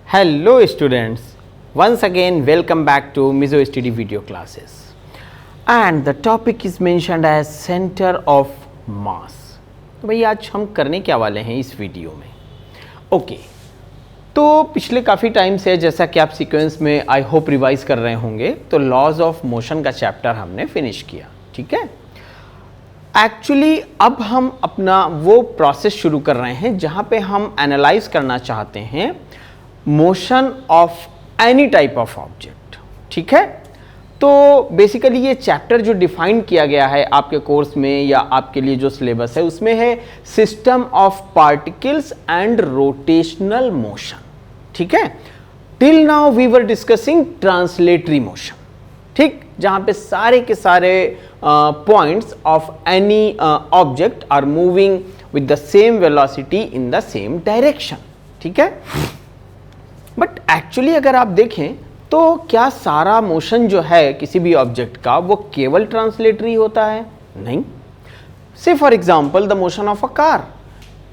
Hello students, once again welcome back to Mizo STD video classes and the topic is mentioned as center of mass। तो भाई आज हम करने क्या वाले हैं इस वीडियो में। ओके तो पिछले काफ़ी टाइम से जैसा कि आप सीक्वेंस में आई होप रिवाइज कर रहे होंगे तो लॉज ऑफ मोशन का चैप्टर हमने फिनिश किया, ठीक है। एक्चुअली अब हम अपना वो प्रोसेस शुरू कर रहे हैं जहाँ पे हम एनालाइज करना चाहते हैं motion of any type of object, ठीक है। तो बेसिकली ये चैप्टर जो डिफाइन किया गया है आपके कोर्स में या आपके लिए जो सिलेबस है उसमें है system of particles and rotational motion, ठीक है। Till now we were discussing translatory motion, ठीक, जहां पे सारे के सारे points of any object are moving with the same velocity in the same direction, ठीक है। बट एक्चुअली अगर आप देखें तो क्या सारा मोशन जो है किसी भी ऑब्जेक्ट का वो केवल ट्रांसलेटरी होता है? नहीं। से for example the motion of a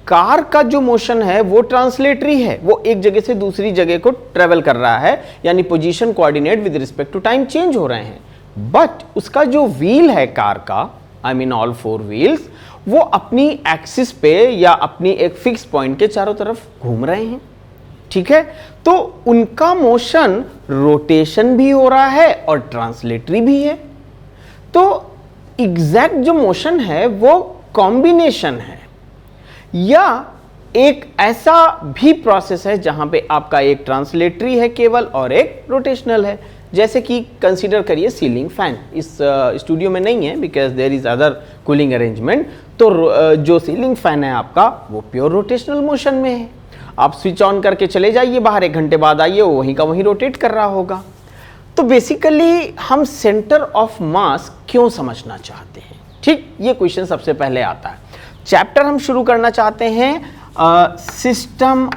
car का जो मोशन है वो ट्रांसलेटरी है, वो एक जगह से दूसरी जगह को ट्रेवल कर रहा है, यानी position coordinate with respect to time change हो रहे हैं। बट उसका जो व्हील है कार का, I mean all four wheels, वो अपनी एक्सिस पे या अपनी एक फिक्स पॉइंट के चारों तरफ घूम रहे हैं, ठीक है। तो उनका मोशन रोटेशन भी हो रहा है और ट्रांसलेटरी भी है। तो एग्जैक्ट जो मोशन है वो कॉम्बिनेशन है, या एक ऐसा भी प्रोसेस है जहां पे आपका एक ट्रांसलेटरी है केवल और एक रोटेशनल है। जैसे कि कंसीडर करिए सीलिंग फैन, इस स्टूडियो में नहीं है because there is other cooling arrangement. तो जो सीलिंग फैन है आपका वो प्योर रोटेशनल मोशन में है। आप स्विच ऑन करके चले जाइए बाहर, 1 घंटे बाद आइए, वो वहीं का वहीं रोटेट कर रहा होगा। तो बेसिकली हम सेंटर ऑफ मास क्यों समझना चाहते हैं, ठीक, ये क्वेश्चन सबसे पहले आता है। चैप्टर हम शुरू करना चाहते हैं सिस्टम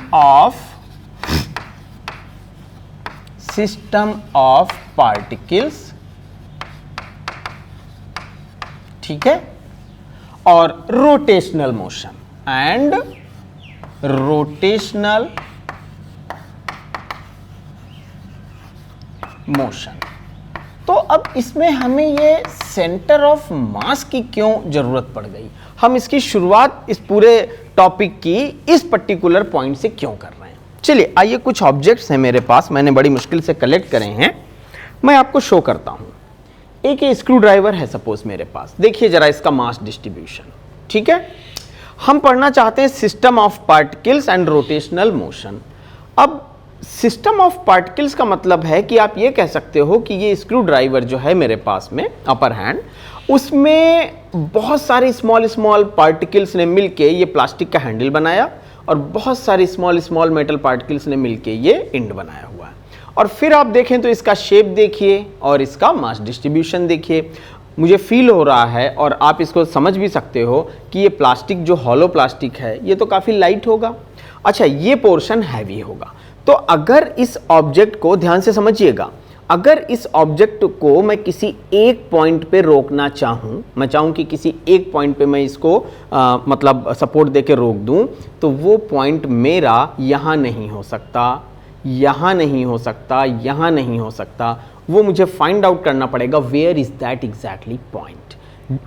ऑफ पार्टिकल्स, ठीक है, और rotational motion and rotational motion. तो अब इसमें हमें ये सेंटर ऑफ मास की क्यों जरूरत पड़ गई, हम इसकी शुरुआत इस पूरे टॉपिक की इस पर्टिकुलर पॉइंट से क्यों कर रहे हैं। चलिए आइए, कुछ ऑब्जेक्ट्स हैं मेरे पास, मैंने बड़ी मुश्किल से कलेक्ट करे हैं, मैं आपको शो करता हूं। एक स्क्रू ड्राइवर है सपोज मेरे पास, देखिए जरा इसका मास डिस्ट्रीब्यूशन, ठीक है। हम पढ़ना चाहते हैं system of particles and rotational motion. अब सिस्टम ऑफ पार्टिकल्स का मतलब है कि आप ये कह सकते हो कि ये स्क्रू ड्राइवर जो है मेरे पास में अपर हैंड, उसमें बहुत सारे स्मॉल पार्टिकल्स ने मिलके ये प्लास्टिक का हैंडल बनाया और बहुत सारे स्मॉल मेटल पार्टिकल्स ने मिलके ये एंड बनाया हुआ है। और फिर आप देखें तो इसका शेप देखिए और इसका मास डिस्ट्रीब्यूशन देखिए। मुझे फील हो रहा है और आप इसको समझ भी सकते हो कि ये प्लास्टिक जो हॉलो प्लास्टिक है ये तो काफ़ी लाइट होगा, अच्छा ये पोर्शन हैवी होगा। तो अगर इस ऑब्जेक्ट को ध्यान से समझिएगा, अगर इस ऑब्जेक्ट को मैं किसी एक पॉइंट पे रोकना चाहूँ, मैं चाहूँ कि किसी एक पॉइंट पे मैं इसको मतलब सपोर्ट देके रोक दूँ, तो वो पॉइंट मेरा यहाँ नहीं हो सकता, यहाँ नहीं हो सकता, यहाँ नहीं हो सकता। वो मुझे फाइंड आउट करना पड़ेगा where is that exactly point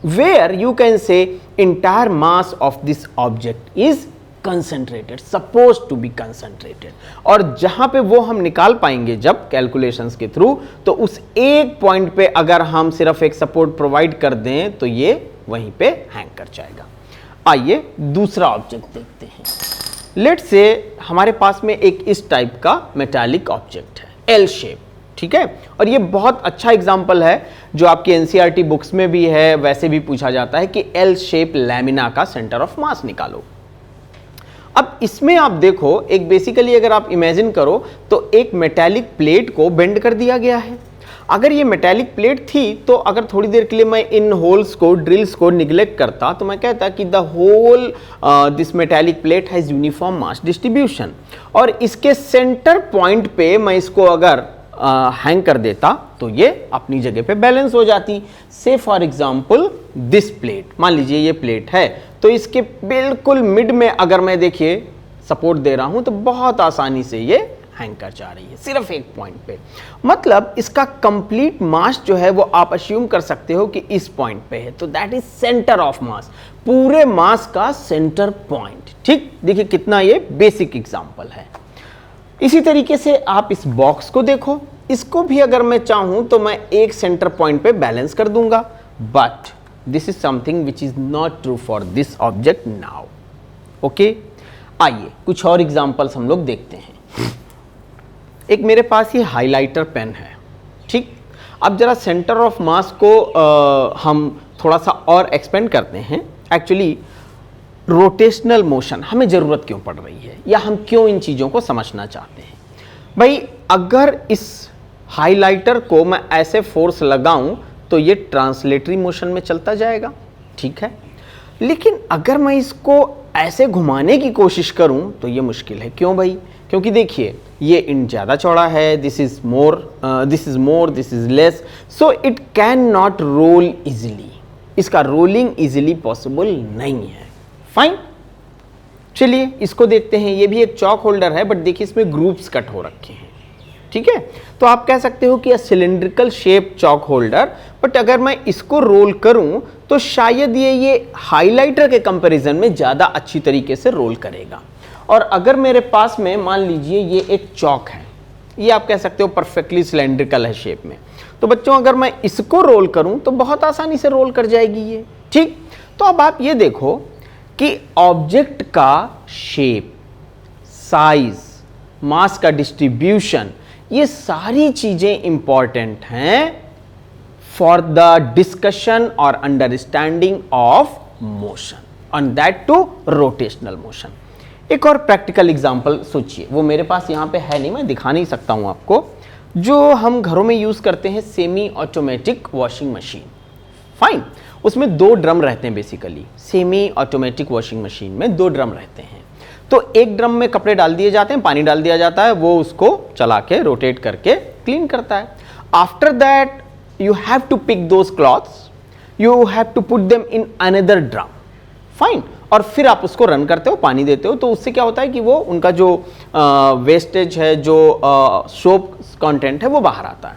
where you can say entire mass of this object is concentrated, suppose to be concentrated. और जहां पे वो हम निकाल पाएंगे जब कैलकुलेशंस के थ्रू, तो उस एक पॉइंट पे अगर हम सिर्फ एक सपोर्ट प्रोवाइड कर दें तो ये वहीं पे हैंग कर जाएगा। आइए दूसरा ऑब्जेक्ट देखते हैं। लेट्स से हमारे पास में एक इस टाइप का मेटालिक ऑब्जेक्ट है, एल शेप, ठीक है। और ये बहुत अच्छा एग्जाम्पल है जो आपकी एनसीईआरटी बुक्स में भी है, वैसे भी पूछा जाता है कि एल शेप लैमिना का सेंटर ऑफ मास निकालो। अब इसमें आप देखो, एक बेसिकली अगर आप इमेजिन करो तो एक मेटालिक प्लेट को बेंड कर दिया गया है। अगर ये मेटालिक प्लेट थी तो अगर थोड़ी देर के लिए मैं इन होल्स को, ड्रिल्स को निग्लेक्ट करता तो मैं कहता कि the whole this metallic plate has uniform mass distribution, और इसके सेंटर पॉइंट पे मैं इसको अगर हैंग कर देता तो ये अपनी जगह पे बैलेंस हो जाती। से फॉर एग्जाम्पल दिस प्लेट, मान लीजिए ये प्लेट है, तो इसके बिल्कुल मिड में अगर मैं देखिए सपोर्ट दे रहा हूं तो बहुत आसानी से ये हैंग कर जा रही है, सिर्फ एक पॉइंट पे। मतलब इसका कंप्लीट मास जो है वो आप अश्यूम कर सकते हो कि इस पॉइंट पे है, तो दैट इज सेंटर ऑफ मास, पूरे मास का सेंटर पॉइंट। ठीक, देखिए कितना ये बेसिक एग्जांपल है। इसी तरीके से आप इस बॉक्स को देखो, इसको भी अगर मैं चाहूं तो मैं एक सेंटर पॉइंट पे बैलेंस कर दूंगा, but this is something which is not true for this object now. Okay, आइए कुछ और एग्जांपल्स हम लोग देखते हैं। एक मेरे पास ये हाइलाइटर पेन है, ठीक। अब जरा सेंटर ऑफ मास को हम थोड़ा सा और एक्सपेंड करते हैं। एक्चुअली रोटेशनल मोशन हमें ज़रूरत क्यों पड़ रही है, या हम क्यों इन चीज़ों को समझना चाहते हैं। भाई अगर इस हाइलाइटर को मैं ऐसे फोर्स लगाऊं तो ये ट्रांसलेटरी मोशन में चलता जाएगा, ठीक है। लेकिन अगर मैं इसको ऐसे घुमाने की कोशिश करूं तो ये मुश्किल है। क्यों भाई? क्योंकि देखिए ये इंड ज़्यादा चौड़ा है, this is more, this is less, so it can not role easily. इसका रोलिंग इजिली पॉसिबल नहीं है। फाइन, चलिए इसको देखते हैं। ये भी एक चॉक होल्डर है, बट देखिए इसमें ग्रुप्स कट हो रखे हैं, ठीक है। तो आप कह सकते हो कि cylindrical shape chalk holder, but अगर मैं इसको रोल करूं तो शायद ये हाइलाइटर के कंपैरिजन में ज़्यादा अच्छी तरीके से रोल करेगा। और अगर मेरे पास में मान लीजिए ये एक चॉक है, ये आप कह सकते हो परफेक्टली सिलेंड्रिकल है शेप में, तो बच्चों अगर मैं इसको रोल करूं तो बहुत आसानी से रोल कर जाएगी ये, ठीक। तो अब आप ये देखो कि ऑब्जेक्ट का शेप, साइज, मास का डिस्ट्रीब्यूशन, ये सारी चीजें इंपॉर्टेंट हैं फॉर द डिस्कशन और understanding of motion, on that to rotational motion. एक और प्रैक्टिकल एग्जांपल सोचिए, वो मेरे पास यहाँ पे है नहीं, मैं दिखा नहीं सकता हूँ आपको, जो हम घरों में यूज करते हैं semi automatic washing machine. Fine, उसमें दो ड्रम रहते हैं basically. Semi automatic washing machine में दो ड्रम रहते हैं। तो एक ड्रम में कपड़े डाल दिए जाते हैं, पानी डाल दिया जाता है, वो उसको चला के रोटेट करके क्लीन करता है। After that you have to pick those clothes, you have to put them in another drum. Fine, और फिर आप उसको रन करते हो, पानी देते हो, तो उससे क्या होता है कि वो उनका जो वेस्टेज है, जो सोप कंटेंट है, वो बाहर आता है।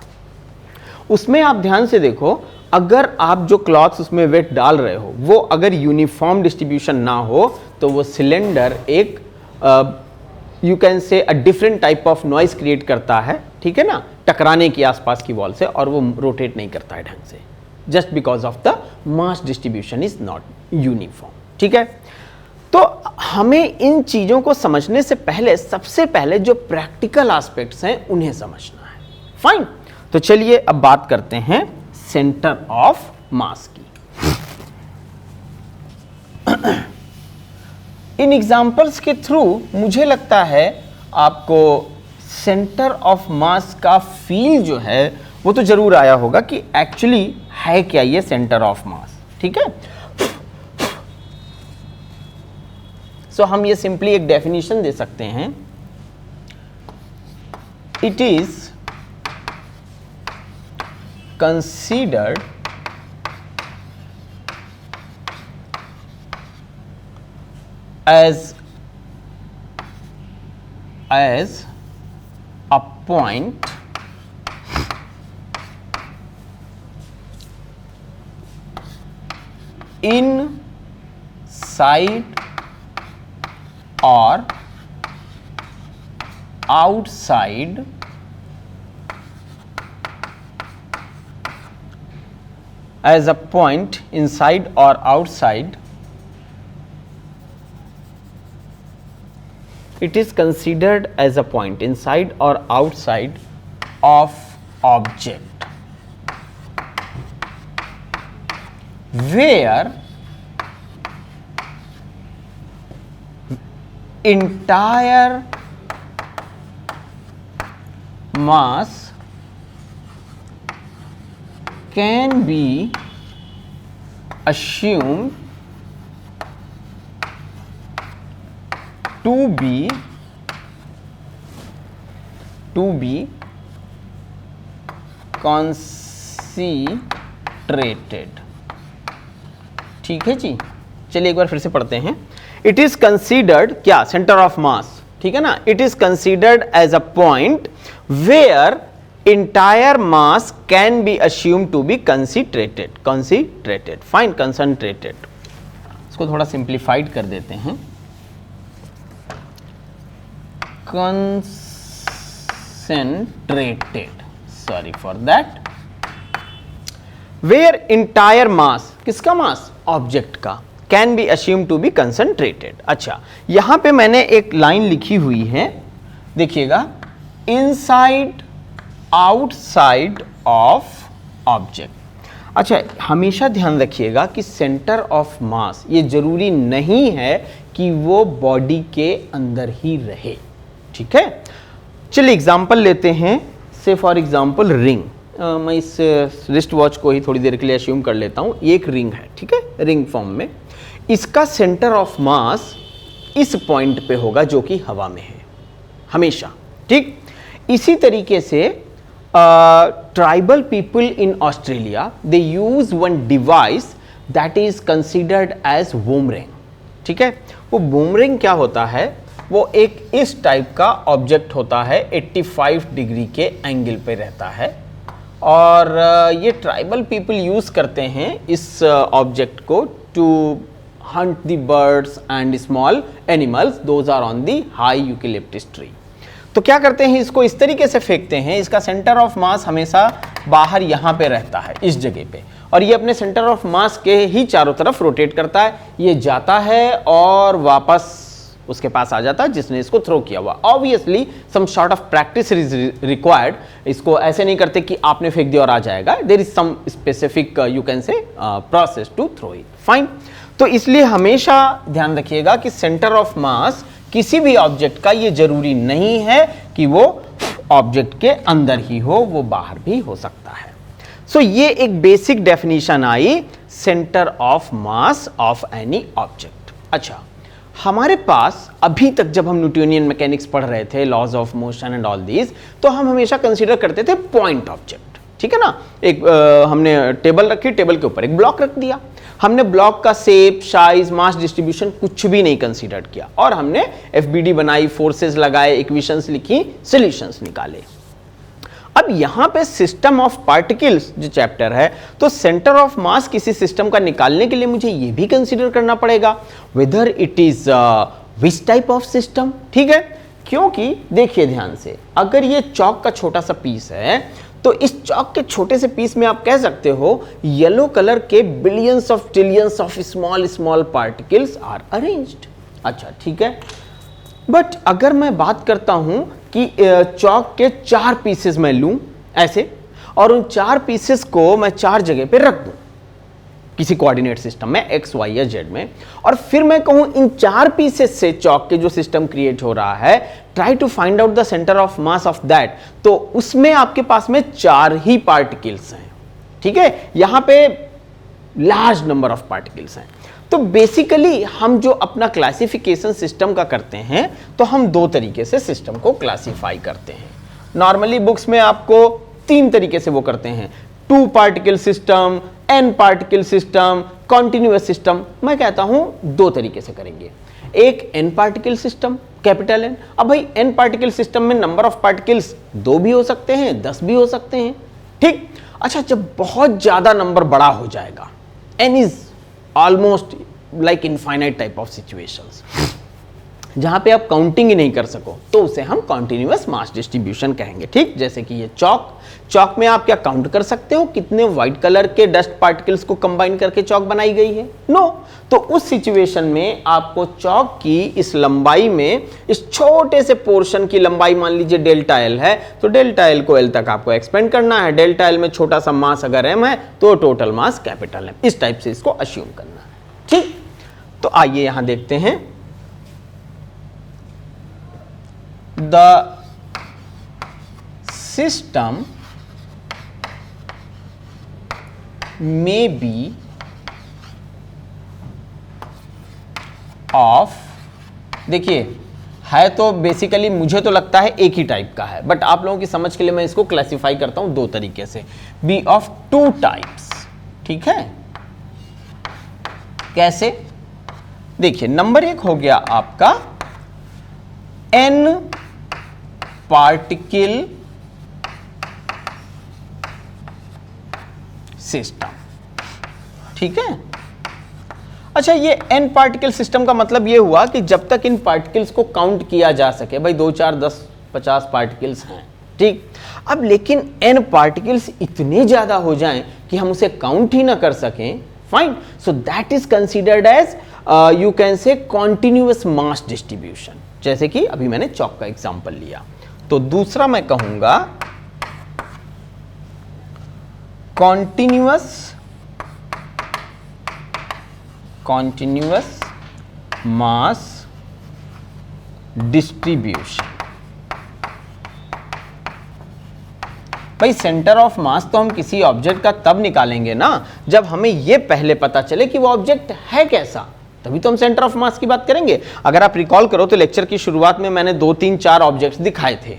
उसमें आप ध्यान से देखो, अगर आप जो क्लॉथ्स उसमें वेट डाल रहे हो वो अगर यूनिफॉर्म डिस्ट्रीब्यूशन ना हो तो वो सिलेंडर एक यू कैन से a different type of noise create करता है, ठीक है ना, टकराने की आसपास की वॉल से, और वो रोटेट नहीं करता है ढंग से, just because of the mass distribution is not uniform, ठीक है। तो हमें इन चीजों को समझने से पहले सबसे पहले जो प्रैक्टिकल एस्पेक्ट्स हैं उन्हें समझना है। फाइन, तो चलिए अब बात करते हैं सेंटर ऑफ मास की। इन एग्जाम्पल्स के थ्रू मुझे लगता है आपको सेंटर ऑफ मास का फील जो है वो तो जरूर आया होगा कि एक्चुअली है क्या ये सेंटर ऑफ मास, ठीक है। सो हम ये सिंपली एक डेफिनेशन दे सकते हैं, it is considered as a point inside or outside as a point inside or outside, it is considered as a point inside or outside of object where entire mass can be assumed to be concentrated, ठीक है जी। चलिए एक बार फिर से पढ़ते हैं। It is considered क्या, centre of mass ठीक है ना, it is considered as a point where entire mass can be assume to be concentrated fine, concentrated. इसको थोड़ा सिंप्लीफाइड कर देते हैं, concentrated, sorry for that, where entire mass, किसका मास, ऑब्जेक्ट का, can be assume to be concentrated. अच्छा, यहां पे मैंने एक लाइन लिखी हुई है, देखिएगा, इनसाइड आउटसाइड ऑफ ऑब्जेक्ट। अच्छा, हमेशा ध्यान रखिएगा कि सेंटर ऑफ मास ये जरूरी नहीं है कि वो बॉडी के अंदर ही रहे, ठीक है। चलिए एग्जांपल लेते हैं, से फॉर एग्जांपल रिंग, मैं इस रिस्ट वॉच को ही थोड़ी देर के लिए अस्यूम कर लेता हूं, ये एक रिंग है, ठीक है, रिंग फॉर्म में। इसका सेंटर ऑफ मास इस पॉइंट पे होगा जो कि हवा में है हमेशा, ठीक। इसी तरीके से tribal people in Australia they use one device that is considered as boomerang, ठीक है। वो बूमरैंग क्या होता है, वो एक इस टाइप का ऑब्जेक्ट होता है, 85 डिग्री के एंगल पे रहता है, और ये ट्राइबल पीपल यूज करते हैं इस ऑब्जेक्ट को to hunt the birds and small animals, those are on the high eucalyptus tree. तो क्या करते हैं, इसको इस तरीके से फेंकते हैं, इसका सेंटर ऑफ मास हमेशा बाहर यहां पे रहता है इस जगह पे, और ये अपने सेंटर ऑफ मास के ही चारों तरफ रोटेट करता है, ये जाता है और वापस उसके पास आ जाता है जिसने इसको थ्रो किया हुआ। Obviously some sort of practice is required, इसको ऐसे नहीं करते कि आपने फेंक दिया और आ जाएगा, there is some specific you can say process to throw it, fine. तो इसलिए हमेशा ध्यान रखिएगा कि सेंटर ऑफ मास किसी भी ऑब्जेक्ट का ये जरूरी नहीं है कि वो ऑब्जेक्ट के अंदर ही हो, वो बाहर भी हो सकता है। सो ये एक basic definition I centre of mass of any object. अच्छा, हमारे पास अभी तक जब हम न्यूटोनियन मैकेनिक्स पढ़ रहे थे, laws of motion and all these, तो हम हमेशा कंसीडर करते थे पॉइंट ऑब्जेक्ट, ठीक है ना। एक हमने टेबल रखी, टेबल के ऊपर एक ब्लॉक रख दिया, हमने ब्लॉक का शेप, साइज, मास डिस्ट्रीब्यूशन कुछ भी नहीं कंसीडर किया, और हमने एफबीडी बनाई, फोर्सेस लगाए, इक्वेशंस लिखी, सॉल्यूशंस निकाले। अब यहां पे सिस्टम ऑफ पार्टिकल्स जो चैप्टर है, तो सेंटर ऑफ मास किसी सिस्टम का निकालने के लिए मुझे ये भी कंसीडर करना पड़ेगा whether it is which type of system, ठीक है। क्योंकि देखिए ध्यान से, अगर ये चौक का छोटा सा पीस है, तो इस चौक के छोटे से पीस में आप कह सकते हो येलो कलर के billions of trillions of small small particles are arranged. अच्छा, ठीक है, बट अगर मैं बात करता हूं कि चौक के 4 पीसेस मैं लूं ऐसे, और उन 4 पीसेस को मैं 4 जगह पे रख दूं किसी कोऑर्डिनेट सिस्टम में एक्स वाई या जेड में, और फिर मैं कहूं इन 4 पीसेस से चौक के जो सिस्टम क्रिएट हो रहा है, try to find out the centre of mass of that, तो उसमें आपके पास में 4 ही पार्टिकल्स हैं, ठीक है। यहां पे लार्ज नंबर ऑफ पार्टिकल्स हैं। तो बेसिकली हम जो अपना क्लासिफिकेशन सिस्टम का करते हैं, तो हम 2 तरीके से सिस्टम को क्लासिफाई करते हैं। नॉर्मली बुक्स में आपको 3 तरीके से वो करते हैं, 2 particle system, n particle system, continuous system. मैं कहता हूं 2 तरीके से करेंगे। एक n particle system, capital N। अब भाई n पार्टिकल सिस्टम में नंबर ऑफ पार्टिकल्स 2 भी हो सकते हैं, 10 भी हो सकते हैं, ठीक। अच्छा, जब बहुत ज्यादा नंबर बड़ा हो जाएगा, n is almost like infinite type of situations, जहां पे आप काउंटिंग ही नहीं कर सको, तो उसे हम कॉन्टिन्यूअस मास डिस्ट्रीब्यूशन कहेंगे, ठीक। जैसे कि ये चौक में आप क्या काउंट कर सकते हो कितने व्हाइट कलर के डस्ट पार्टिकल्स को कंबाइन करके चौक बनाई गई है? नो। तो उस सिचुएशन में आपको चौक की इस लंबाई में, इस छोटे से पोर्शन की लंबाई मान लीजिए डेल्टा एल है, तो डेल्टा एल को एल तक आपको एक्सपेंड करना है। डेल्टा एल में छोटा सा मास अगर एम है, तो टोटल मास कैपिटल एम, इस टाइप से इसको अस्यूम करना है, ठीक। तो आइए यहां देखते हैं, the system may be of, देखिए है तो बेसिकली मुझे तो लगता है एक ही टाइप का है, बट आप लोगों की समझ के लिए मैं इसको क्लासिफाई करता हूं 2 तरीके से, बी ऑफ 2 टाइप्स, ठीक है। कैसे? देखिए, नंबर 1 हो गया आपका n पार्टिकल सिस्टम। ठीक है, अच्छा ये n पार्टिकल सिस्टम का मतलब ये हुआ कि जब तक इन पार्टिकल्स को काउंट किया जा सके, भाई 2 4 10 50 पार्टिकल्स हैं, ठीक। अब लेकिन n पार्टिकल्स इतने ज्यादा हो जाएं कि हम उसे काउंट ही ना कर सकें, fine, so that is considered as you can say continuous mass distribution. जैसे कि अभी मैंने चौक का एग्जांपल लिया, तो दूसरा मैं कहूंगा कॉन्टिन्यूअस मास डिस्ट्रीब्यूशन। भाई सेंटर ऑफ मास तो हम किसी ऑब्जेक्ट का तब निकालेंगे ना जब हमें यह पहले पता चले कि वो ऑब्जेक्ट है कैसा, तभी तो हम सेंटर ऑफ मास की बात करेंगे। अगर आप रिकॉल करो तो लेक्चर की शुरुआत में मैंने 2 3 4 ऑब्जेक्ट्स दिखाए थे,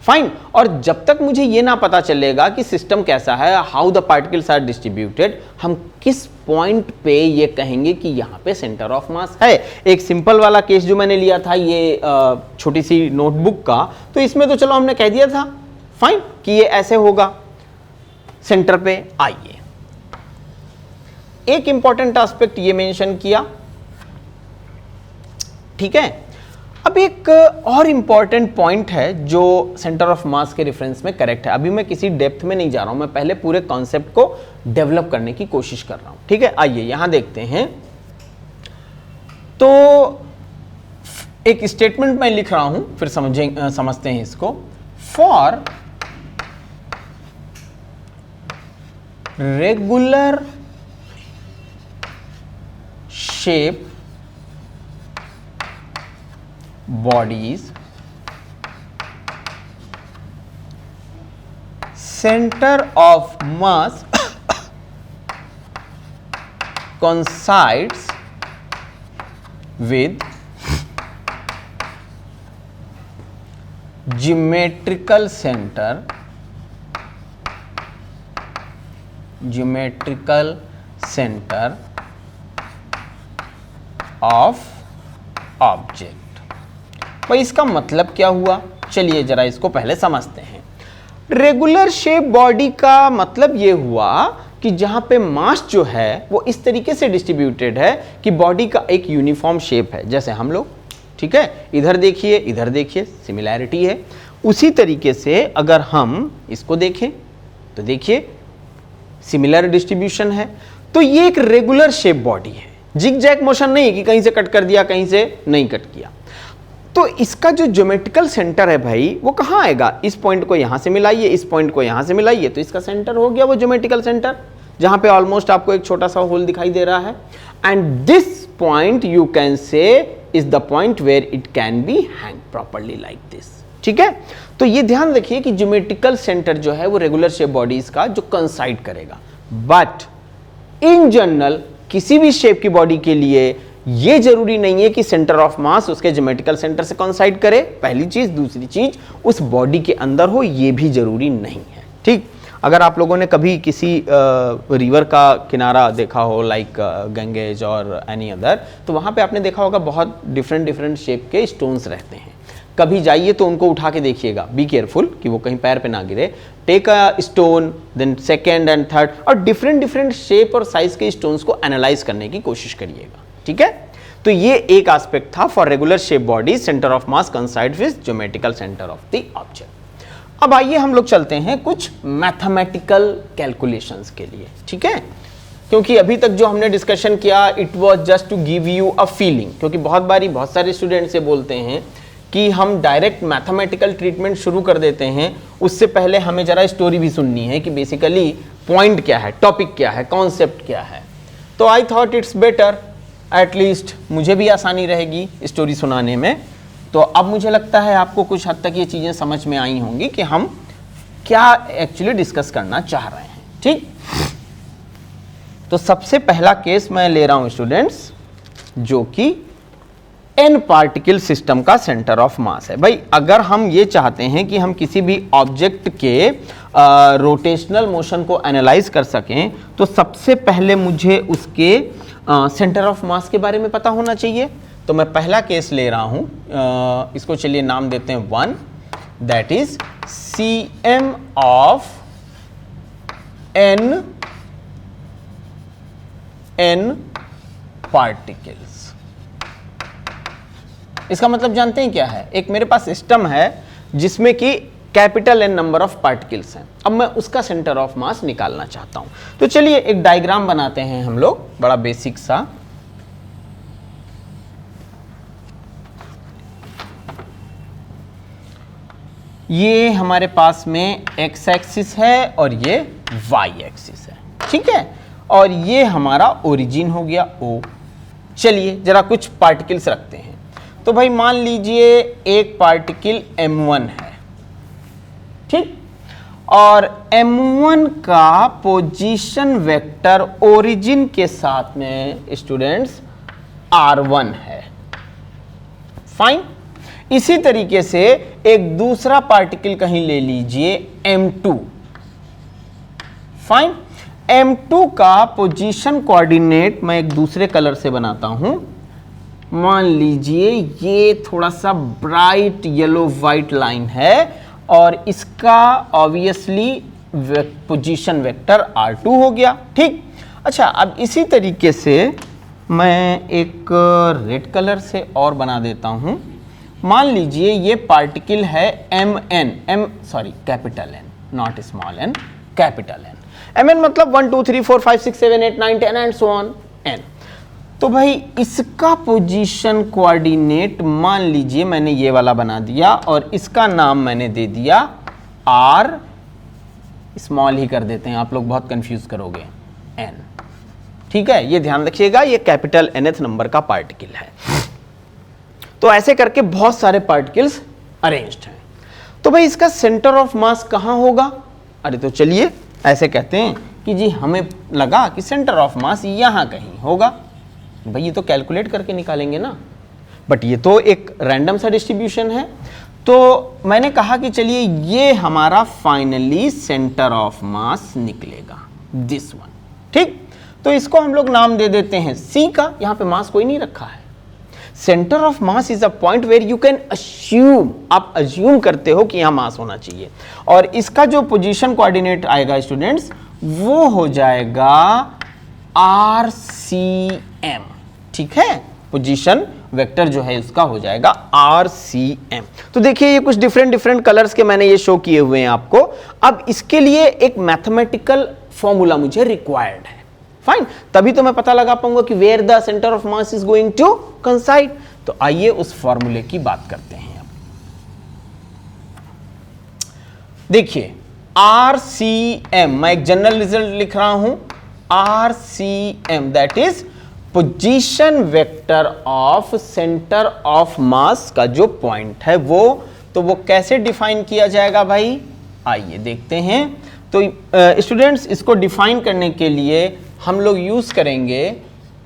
फाइन। और जब तक मुझे यह ना पता चलेगा कि सिस्टम कैसा है, how the particles are distributed, हम किस पॉइंट पे ये कहेंगे कि यहां पे सेंटर ऑफ मास है। एक सिंपल वाला केस जो मैंने लिया था ये छोटी सी नोटबुक का, तो इसमें तो चलो हमने कह दिया था फाइन कि ये ऐसे होगा सेंटर पे। आइए एक इंपॉर्टेंट एस्पेक्ट ये मेंशन किया, ठीक है। अब एक और इंपॉर्टेंट पॉइंट है जो सेंटर ऑफ मास के रेफरेंस में करेक्ट है। अभी मैं किसी डेप्थ में नहीं जा रहा हूं, मैं पहले पूरे कॉन्सेप्ट को डेवलप करने की कोशिश कर रहा हूं, ठीक है। आइए यहां देखते हैं, तो एक स्टेटमेंट मैं लिख रहा हूं, फिर समझते हैं इसको। For regular shape bodies, center of mass coincides with geometrical center of object। भाई इसका मतलब क्या हुआ, चलिए जरा इसको पहले समझते हैं। रेगुलर शेप बॉडी का मतलब यह हुआ कि जहां पे मास जो है वो इस तरीके से डिस्ट्रीब्यूटेड है कि बॉडी का एक यूनिफॉर्म शेप है, जैसे हम लोग, ठीक है। इधर देखिए सिमिलैरिटी है। उसी तरीके से अगर हम इसको देखें तो देखिए सिमिलर डिस्ट्रीब्यूशन है। तो ये एक रेगुलर शेप बॉडी है, जिग जैग मोशन नहीं कि कहीं से कट कर दिया कहीं से नहीं कट किया। तो इसका जो ज्योमेट्रिकल सेंटर है भाई वो कहां आएगा, इस पॉइंट को यहां से मिलाइए, इस पॉइंट को यहां से मिलाइए, तो इसका सेंटर हो गया वो ज्योमेट्रिकल सेंटर, जहां पे ऑलमोस्ट आपको एक छोटा सा होल दिखाई दे रहा है। And this point you can say is the point where it can be hang properly like this, ठीक है। तो ये ध्यान रखिए कि ज्योमेट्रिकल सेंटर जो है वो रेगुलर शेप बॉडीज का जो कंसाइड करेगा। बट इन जनरल किसी भी शेप की बॉडी के लिए ये जरूरी नहीं है कि सेंटर ऑफ मास उसके ज्योमेट्रिकल सेंटर से कोइंसाइड करे, पहली चीज। दूसरी चीज उस बॉडी के अंदर हो, ये भी जरूरी नहीं है, ठीक। अगर आप लोगों ने कभी किसी रिवर का किनारा देखा हो, लाइक गंगेज और एनी अदर, तो वहां पे आपने देखा होगा बहुत डिफरेंट शेप के स्टोन्स रहते हैं। कभी जाइए तो उनको उठा के देखिएगा, बी केयरफुल कि वो कहीं पैर पे ना गिरे। Take a stone, then second and third, और डिफरेंट शेप और साइज के स्टोन्स को एनालाइज करने की कोशिश करिएगा, ठीक है। तो ये एक एस्पेक्ट था for regular shape body, centre of mass coincides with geometrical centre of the object. अब आइए हम लोग चलते हैं कुछ मैथमेटिकल कैलकुलेशंस के लिए, ठीक है। क्योंकि अभी तक जो हमने डिस्कशन किया it was just to give you a feeling, क्योंकि बहुत सारे स्टूडेंट से बोलते हैं कि हम डायरेक्ट मैथमेटिकल ट्रीटमेंट शुरू कर देते हैं, उससे पहले हमें जरा स्टोरी भी सुननी है कि बेसिकली पॉइंट क्या है, टॉपिक क्या है, कॉन्सेप्ट क्या है। तो I thought it's better, at least मुझे भी आसानी रहेगी स्टोरी सुनाने में। तो अब मुझे लगता है आपको कुछ हद तक ये चीज़ें समझ में आई होंगी कि हम क्या एक्चुअली डिस्कस करना चाह रहे हैं, ठीक। तो सबसे पहला केस मैं ले रहा हूं स्टूडेंट्स, जो कि n पार्टिकल सिस्टम का सेंटर ऑफ मास है। भाई अगर हम ये चाहते हैं कि हम किसी भी ऑब्जेक्ट के रोटेशनल मोशन को एनालाइज कर सकें, तो सबसे पहले मुझे उसके सेंटर ऑफ मास के बारे में पता होना चाहिए। तो मैं पहला केस ले रहा हूं, इसको चलिए नाम देते हैं 1, that is Cm of n particles. इसका मतलब जानते हैं क्या है? एक मेरे पास सिस्टम है जिसमें कि capital N number of particles हैं। अब मैं उसका सेंटर ऑफ मास निकालना चाहता हूं, तो चलिए एक डायग्राम बनाते हैं हम लोग, बड़ा बेसिक सा। ये हमारे पास में x एक्सिस है और ये y एक्सिस है, ठीक है, और ये हमारा ओरिजिन हो गया O। चलिए जरा कुछ पार्टिकल्स रखते हैं। तो भाई मान लीजिए एक पार्टिकल m1 है, ठीक, और m1 का पोजीशन वेक्टर ओरिजिन के साथ में स्टूडेंट्स r1 है। फाइन। इसी तरीके से एक दूसरा पार्टिकल कहीं ले लीजिए m2। फाइन। m2 का पोजीशन कोऑर्डिनेट मैं एक दूसरे कलर से बनाता हूं। मान लीजिए ये थोड़ा सा ब्राइट येलो व्हाइट लाइन है और इसका ऑब्वियसली पोजीशन वेक्टर r2 हो गया, ठीक। अच्छा, अब इसी तरीके से मैं एक रेड कलर से और बना देता हूं। मान लीजिए ये पार्टिकल है capital N, not small n, capital N। mn मतलब 1 2 3 4 5 6 7 8 9 10 एंड सो ऑन n। तो भाई इसका पोजीशन कोऑर्डिनेट मान लीजिए मैंने ये वाला बना दिया और इसका नाम मैंने दे दिया r, स्मॉल ही कर देते हैं, आप लोग बहुत कंफ्यूज करोगे, n, ठीक है। ये ध्यान रखिएगा, ये कैपिटल nth नंबर का पार्टिकल है। तो ऐसे करके बहुत सारे पार्टिकल्स अरेंज्ड हैं। तो भाई इसका सेंटर ऑफ मास कहां होगा? अरे तो चलिए ऐसे कहते हैं कि जी हमें लगा कि सेंटर ऑफ मास यहां कहीं होगा। भाई ये तो कैलकुलेट करके निकालेंगे ना, बट ये तो एक रैंडम सा डिस्ट्रीब्यूशन है। तो मैंने कहा कि चलिए ये हमारा फाइनली सेंटर ऑफ मास निकलेगा, दिस वन, ठीक। तो इसको हम लोग नाम दे देते हैं C का। यहां पे मास कोई नहीं रखा है। Centre of mass is a point where you can assume, आप अज्यूम करते हो कि यहां मास होना चाहिए, और इसका जो पोजीशन कोऑर्डिनेट आएगा स्टूडेंट्स वो हो जाएगा RCM, ठीक है। पोजीशन वेक्टर जो है उसका हो जाएगा RCM। तो देखिए ये कुछ डिफरेंट कलर्स के मैंने ये शो किए हुए हैं आपको। अब इसके लिए एक मैथमेटिकल फॉर्मूला मुझे रिक्वायर्ड है, फाइन, तभी तो मैं पता लगा पाऊंगा कि where the centre of mass is going to coincide. तो आइए उस फॉर्मूले की बात करते हैं। अब देखिए RCM, मैं एक जनरल रिजल्ट लिख रहा हूं, RCM that is position vector of centre of मास का जो पॉइंट है वो, तो वो कैसे डिफाइन किया जाएगा भाई, आइए देखते हैं। तो स्टूडेंट्स इसको डिफाइन करने के लिए हम लोग यूज करेंगे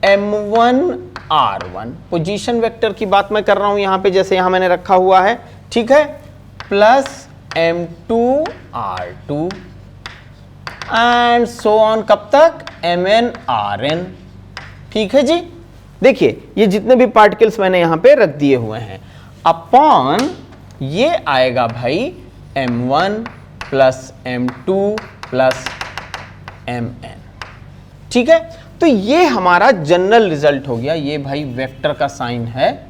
m1r1, पोजीशन वेक्टर की बात मैं कर रहा हूं यहां पे, जैसे यहां मैंने रखा हुआ है, ठीक है, plus m2r2 and so on, कब तक, mnrn, ठीक है जी। देखिए ये जितने भी पार्टिकल्स मैंने यहां पे रख दिए हुए हैं, अपॉन ये आएगा भाई m1 plus m2 plus mn, ठीक है। तो ये हमारा जनरल रिजल्ट हो गया। ये भाई वेक्टर का साइन है,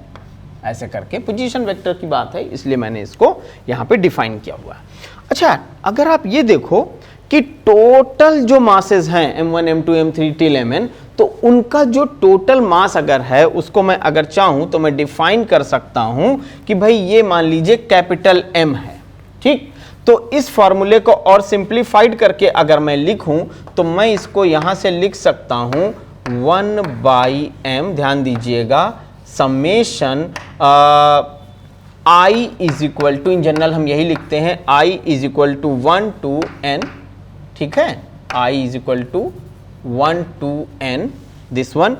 ऐसे करके पोजीशन वेक्टर की बात है, इसलिए मैंने इसको यहां पे डिफाइन किया हुआ है। अच्छा, अगर आप ये देखो कि टोटल जो मासेस हैं m1 m2 m3 till mn, तो उनका जो टोटल मास अगर है उसको मैं अगर चाहूं तो मैं डिफाइन कर सकता हूं कि भाई ये मान लीजिए कैपिटल M है, ठीक। तो इस फॉर्मूले को और सिंप्लीफाइड करके अगर मैं लिखूं तो मैं इसको यहां से लिख सकता हूं 1/m, ध्यान दीजिएगा, summation I is equal to, in general हम यही लिखते हैं, I is equal to 1 to n, ठीक है, I is equal to 1 to n, this one,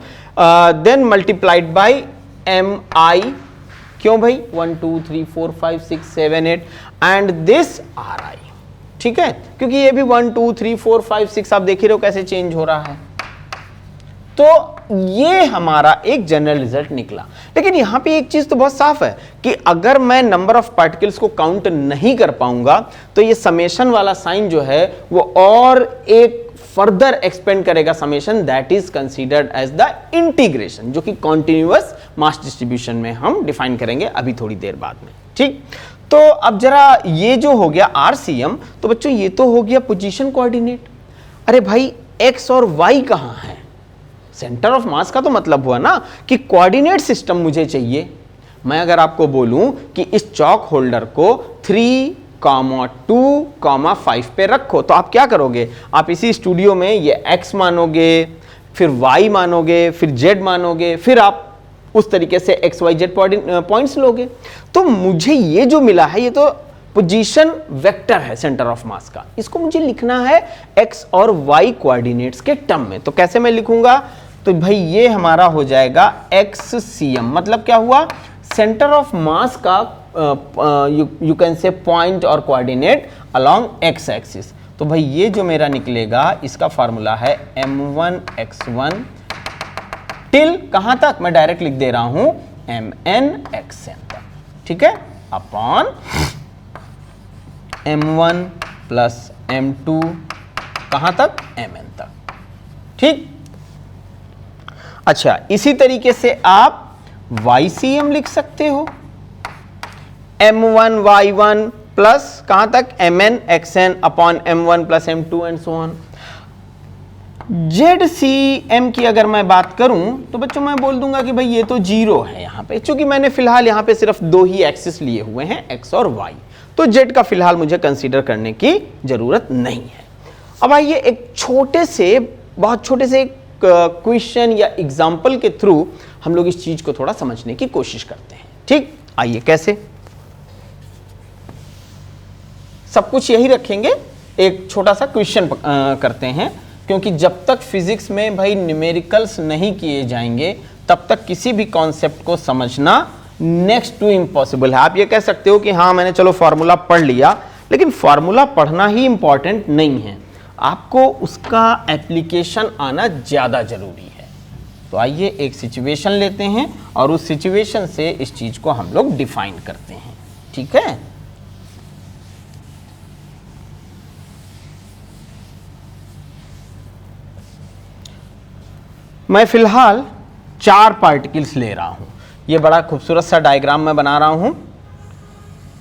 then multiplied by mi, क्यों भाई, 1 2 3 4 5 6 7 8 एंड दिस ri, ठीक है, क्योंकि ये भी 1 2 3 4 5 6 आप देख ही रहे हो कैसे चेंज हो रहा है। तो ये हमारा एक जनरल रिजल्ट निकला। लेकिन यहां पे एक चीज तो बहुत साफ है कि अगर मैं नंबर ऑफ पार्टिकल्स को काउंट नहीं कर पाऊंगा तो ये समेशन वाला साइन जो है वो और एक फर्दर एक्सपेंड करेगा summation, that is considered as the integration, जो कि कॉन्टिन्यूअस मास डिस्ट्रीब्यूशन में हम डिफाइन करेंगे अभी थोड़ी देर बाद में। ठीक, तो अब जरा ये जो हो गया आरसीएम, तो बच्चों ये तो हो गया पोजीशन कोऑर्डिनेट। अरे भाई एक्स और वाई कहां है? सेंटर ऑफ मास का तो मतलब हुआ ना कि कोऑर्डिनेट सिस्टम मुझे चाहिए। मैं अगर आपको बोलूं कि इस चॉक होल्डर को 3, 2, 5 पे रखो, तो आप क्या करोगे? आप इसी स्टूडियो में ये x मानोगे, फिर y मानोगे, फिर z मानोगे, फिर आप उस तरीके से x, y, z पॉइंट्स लोगे। तो मुझे ये जो मिला है ये तो पोजीशन वेक्टर है सेंटर ऑफ मास का, इसको मुझे लिखना है x और y कोऑर्डिनेट्स के टर्म में। तो कैसे मैं लिखूंगा? तो भाई ये हमारा हो जाएगा XCM, मतलब क्या हुआ? सेंटर ऑफ मास का यू कैन से पॉइंट और कोऑर्डिनेट अलोंग x एक्सिस। तो भाई ये जो मेरा निकलेगा इसका फार्मूला है m1x1 टिल कहां तक? मैं डायरेक्ट लिख दे रहा हूं mnxn तक, ठीक है, अपॉन m1 प्लस m2 कहां तक? mn तक। ठीक, अच्छा इसी तरीके से आप YCM लिख सकते हो, m1 y1 प्लस कहां तक? mn xn upon m1 plus m2 and so on. ZCM की अगर मैं बात करूं तो बच्चों मैं बोल दूंगा कि भाई ये तो 0 है यहां पे, क्योंकि मैंने फिलहाल यहां पे सिर्फ 2 ही एक्सिस लिए हुए हैं, x और y, तो Z का फिलहाल मुझे कंसीडर करने की जरूरत नहीं है। अब आइए एक छोटे से, बहुत छोटे से क्वेश्चन या एग्जाम्पल के थ्रू हम लोग इस चीज को थोड़ा समझने की कोशिश करते हैं। ठीक, आइए कैसे? सब कुछ यही रखेंगे, एक छोटा सा क्वेश्चन करते हैं, क्योंकि जब तक फिजिक्स में भाई न्यूमेरिकल्स नहीं किए जाएंगे तब तक किसी भी कॉन्सेप्ट को समझना नेक्स्ट टू इम्पॉसिबल है। आप ये कह सकते हो कि हाँ मैंने चलो फॉर्मूला पढ़ लिया, लेकिन फॉर्मूला पढ़ना ही इंपॉर्टेंट नहीं है, आपको उसका एप्लीकेशन आना ज़्यादा ज़रूरी है। तो आइए एक सिचुएशन लेते हैं और उस सिचुएशन से इस चीज़ को हम लोग डिफाइन करते हैं। ठीक है, मैं फिलहाल 4 पार्टिकल्स ले रहा हूं। ये बड़ा खूबसूरत सा डायग्राम मैं बना रहा हूं।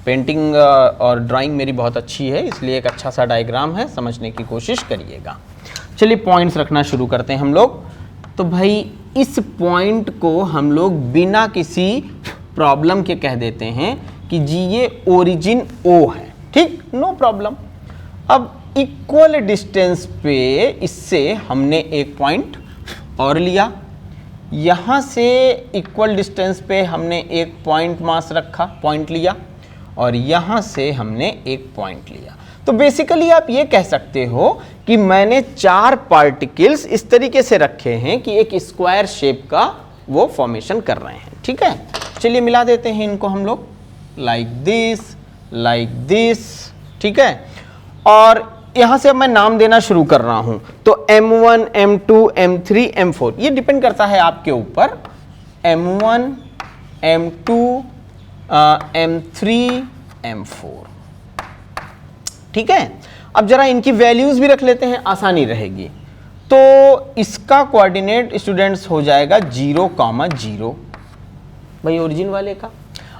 पेंटिंग और ड्राइंग मेरी बहुत अच्छी है, इसलिए एक अच्छा सा डायग्राम है, समझने की कोशिश करिएगा। चलिए पॉइंट्स रखना शुरू करते हैं हम लोग। तो भाई इस पॉइंट को हम लोग बिना किसी प्रॉब्लम के कह देते हैं कि जी ये ओरिजिन O है। ठीक, नो प्रॉब्लम। अब इक्वल डिस्टेंस पे इससे हमने एक पॉइंट और लिया, यहाँ से इक्वल डिस्टेंस पे हमने एक पॉइंट मास रखा, पॉइंट लिया, और यहाँ से हमने एक पॉइंट लिया। तो बेसिकली आप ये कह सकते हो कि मैंने 4 पार्टिकल्स इस तरीके से रखे हैं कि एक स्क्वायर शेप का वो फॉर्मेशन कर रहे हैं। ठीक है, चलिए मिला देते हैं इनको हम लोग, लाइक दिस। ठीक है, और यहां से अब मैं नाम देना शुरू कर रहा हूं। तो M1, M2, M3, M4, ये डिपेंड करता है आपके ऊपर। M1, M2, M3, M4। ठीक है, अब जरा इनकी वैल्यूज भी रख लेते हैं, आसानी रहेगी। तो इसका कोऑर्डिनेट स्टूडेंट्स हो जाएगा 0, 0 भाई ओरिजिन वाले का।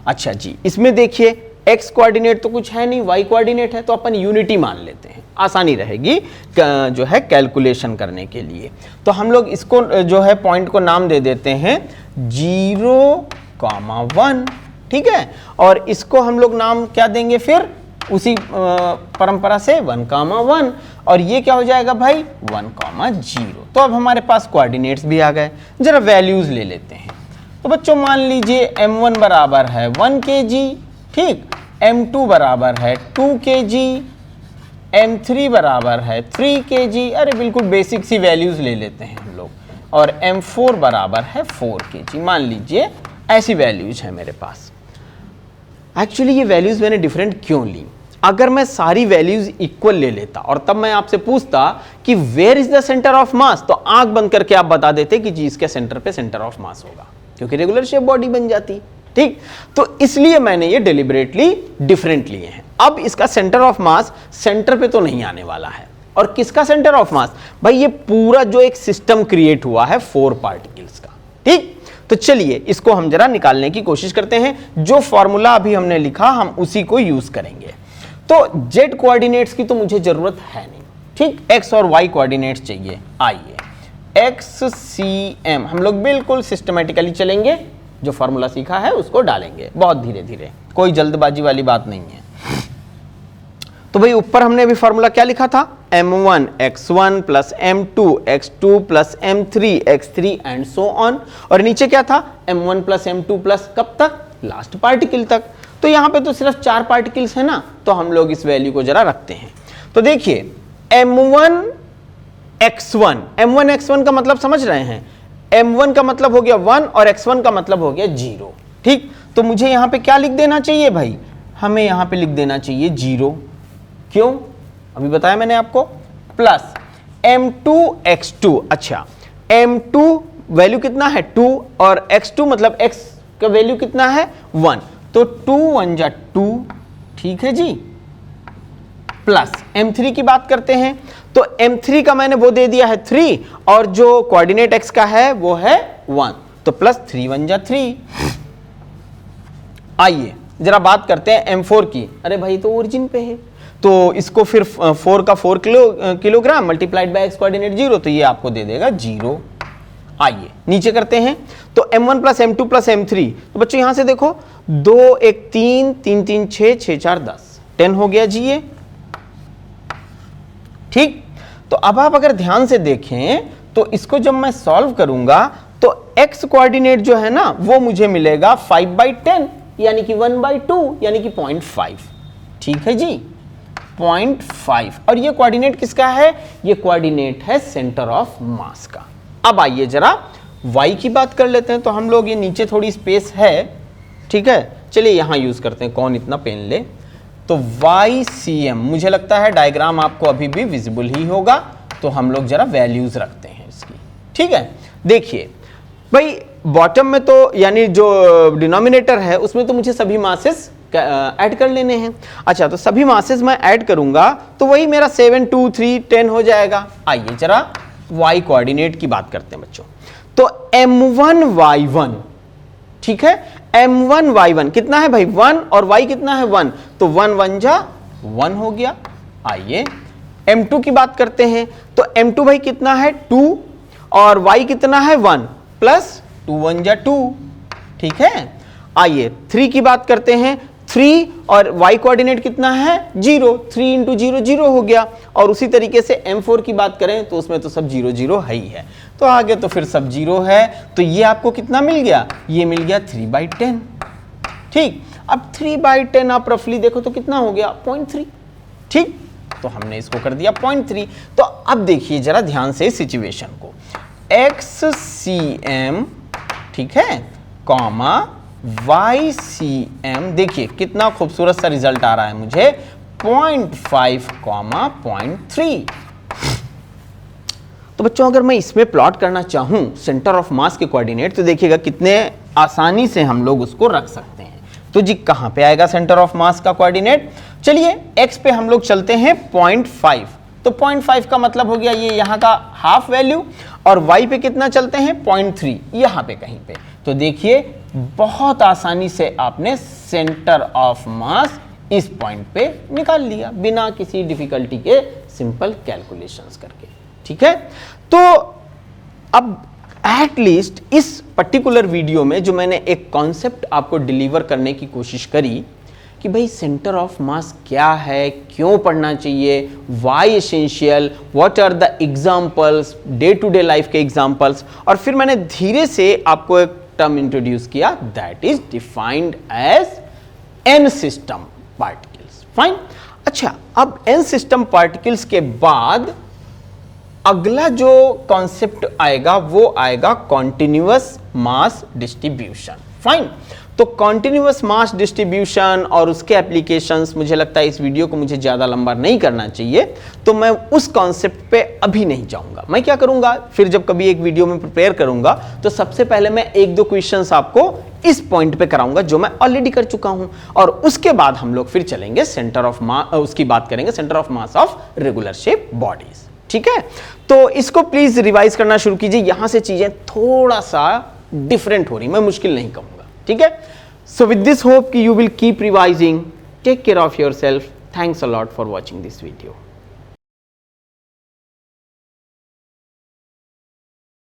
अच्छा जी, इसमें देखिए x कोऑर्डिनेट तो कुछ है नहीं, y कोऑर्डिनेट है, तो अपन यूनिटी मान लेते हैं, आसानी रहेगी जो है कैलकुलेशन करने के लिए। तो हम लोग इसको जो है पॉइंट को नाम दे देते हैं 0, 1। ठीक है, और इसको हम लोग नाम क्या देंगे फिर उसी परंपरा से 1, 1, और ये क्या हो जाएगा भाई 1, 0। तो अब हमारे पास कोऑर्डिनेट्स भी आ गए, जरा वैल्यूज ले लेते हैं। तो बच्चों मान लीजिए m1 बराबर है 1 kg, ठीक, m2 बराबर है 2 kg, m3 बराबर है 3 kg, अरे बिल्कुल बेसिक सी वैल्यूज ले लेते हैं हम लोग, और m4 बराबर है 4 kg। मान लीजिए ऐसी वैल्यूज है मेरे पास। एक्चुअली ये वैल्यूज मैंने डिफरेंट क्यों ली? अगर मैं सारी वैल्यूज इक्वल ले लेता और तब मैं आपसे पूछता कि where is the centre of mass, तो आंख बंद करके आप बता देते कि जी इसके सेंटर पे सेंटर ऑफ मास होगा, क्योंकि रेगुलर शेप बॉडी बन जाती। ठीक, तो इसलिए मैंने ये डिलिबरेटली डिफरेंट लिए हैं। अब इसका सेंटर ऑफ मास सेंटर पे तो नहीं आने वाला है, और किसका सेंटर ऑफ मास, भाई ये पूरा जो एक सिस्टम क्रिएट हुआ है 4 पार्टिकल्स का। ठीक, तो चलिए इसको हम जरा निकालने की कोशिश करते हैं। जो फॉर्मूला अभी हमने लिखा हम उसी को यूज करेंगे। तो जेड कोऑर्डिनेट्स की तो मुझे जरूरत है नहीं, ठीक, एक्स और वाई कोऑर्डिनेट्स चाहिए। आइए एक्स सी एम हम लोग बिल्कुल सिस्टमेटिकली चलेंगे, जो फॉर्मूला सीखा है उसको डालेंगे बहुत धीरे धीरे, कोई जल्दबाजी वाली बात नहीं है। तो भाई ऊपर हमने अभी फॉर्मूला क्या लिखा था, m1 x1 plus m2 x2 plus m3 x3 and so on, और नीचे क्या था m1 प्लस m2 प्लस कब तक, लास्ट पार्टिकल तक। तो यहां पे तो सिर्फ 4 पार्टिकल्स है ना, तो हम लोग इस वैल्यू को जरा रखते हैं। तो देखिए m1 x1 का मतलब समझ रहे हैं, m1 का मतलब हो गया 1 और x1 का मतलब हो गया 0। ठीक, तो मुझे यहां पे क्या लिख देना चाहिए भाई, हमें यहां पे लिख देना चाहिए 0। क्यों, अभी बताया मैंने आपको, प्लस m2 x2। अच्छा, m2 वैल्यू कितना है 2 और x2 मतलब x का वैल्यू कितना है 1, तो 2 1 जा 2, ठीक है जी। प्लस m3 की बात करते हैं, तो m3 का मैंने वो दे दिया है 3 और जो कोऑर्डिनेट x का है वो है 1, तो प्लस 3 1 जा 3। आइए जरा बात करते हैं m4 की। अरे भाई तो ओरिजिन पे है, तो इसको फिर 4 का 4 kilogram multiplied by x coordinate 0, तो ये आपको दे देगा 0। आइए नीचे करते हैं, तो m1 plus m2 plus m3, तो बच्चों यहां से देखो 2 1 3 3 3 6 6 4 10 हो गया जी ये। ठीक, तो अब आप अगर ध्यान से देखें तो इसको जब मैं सॉल्व करूंगा तो x कोऑर्डिनेट जो है ना वो मुझे मिलेगा 5/10 यानी कि 1/2 यानी कि 0.5। ठीक है जी, 0.5, और ये कोऑर्डिनेट किसका है, ये कोऑर्डिनेट है सेंटर ऑफ मास का। अब आइए जरा y की बात कर लेते हैं। तो हम लोग ये नीचे थोड़ी स्पेस है, ठीक है, चलिए यहां यूज करते हैं, कौन इतना पेन ले। तो YCM, मुझे लगता है डायग्राम आपको अभी भी विजिबल ही होगा, तो हम लोग जरा वैल्यूज रखते हैं इसकी। ठीक है, देखिए भाई बॉटम में तो यानी जो डिनोमिनेटर है उसमें तो मुझे सभी मासेस ऐड कर लेने हैं। अच्छा, तो सभी मासेस मैं ऐड करूंगा तो वही मेरा 7 2 3 10 हो जाएगा। आइए जरा y कोऑर्डिनेट की बात करते हैं बच्चों। तो m1 y1, ठीक है, m1 y1 कितना है भाई 1 और y कितना है 1, तो 1 1 जा 1 हो गया। आइए m2 की बात करते हैं, तो m2 भाई कितना है 2 और y कितना है 1 प्लस 2 1 जा 2, ठीक है। आइए 3 की बात करते हैं, 3 और y कोऑर्डिनेट कितना है 0, 3 इंटू 0 0 हो गया। और उसी तरीके से m4 की बात करें तो उसमें तो सब 0 0 है ही है, तो आगे तो फिर सब 0 है, तो ये आपको कितना मिल गया, ये मिल गया 3/10। ठीक, अब 3/10 आप रफली देखो तो कितना हो गया 0.3। ठीक, तो हमने इसको कर दिया 0.3। तो अब देखिए जरा ध्यान से सिचुएशन को, XCM, ठीक है, कॉमा YCM, देखिए कितना खूबसूरत सा रिजल्ट आ रहा है मुझे, 0.5 कॉमा 0.3। तो बच्चों अगर मैं इसमें प्लॉट करना चाहूं सेंटर ऑफ मास के कोऑर्डिनेट, तो देखिएगा कितने आसानी से हम लोग उसको रख सकते हैं। तो जी कहां पे आएगा सेंटर ऑफ मास का कोऑर्डिनेट, चलिए x पे हम लोग चलते हैं 0.5, तो 0.5 का मतलब हो गया ये यहाँ का हाफ वैल्यू, और y पे कितना चलते हैं 0.3 यहाँ पे कहीं पे। तो देखिए बहुत आसानी से आपने सेंटर ऑफ मास इस पॉइंट पे निकाल लिया बिना किसी डिफिकल्टी के, सिंपल कैलकुलेशंस करके। ठीक है, तो अब एटलीस्ट इस पर्टिकुलर वीडियो में जो मैंने एक कॉन्सेप्ट आपको डिलीवर करने की कोशिश करी कि भाई सेंटर ऑफ मास क्या है, क्यों पढ़ना चाहिए, why essential, what are the examples, day to day life के एग्जांपल्स, और फिर मैंने धीरे से आपको एक टर्म इंट्रोड्यूस किया that is defined as an system particles. Fine, अच्छा अब एन सिस्टम पार्टिकल्स के बाद अगला जो कॉन्सेप्ट आएगा वो आएगा कॉन्टिन्यूअस मास डिस्ट्रीब्यूशन। फाइन, तो कॉन्टिन्यूअस मास डिस्ट्रीब्यूशन और उसके एप्लीकेशंस, मुझे लगता है इस वीडियो को मुझे ज़्यादा लंबा नहीं करना चाहिए, तो मैं उस कॉन्सेप्ट पे अभी नहीं जाऊंगा। मैं क्या करूंगा, फिर जब कभी एक वीडियो में प्रिपेयर करूंगा तो सबसे पहले मैं एक दो क्वेश्चंस आपको इस पॉइंट पे कराऊंगा जो मैं ऑलरेडी कर चुका हूं, और उसके बाद हम लोग फिर चलेंगे सेंटर ऑफ मास, उसकी बात करेंगे centre of mass of regular shape bodies. ठीक है, तो इसको प्लीज रिवाइज करना शुरू कीजिए। यहां से चीजें थोड़ा सा डिफरेंट हो रही, मैं मुश्किल नहीं कहूंगा। ठीक है, सो विद दिस होप कि you will keep revising, take care of yourself, thanks a lot for watching this video.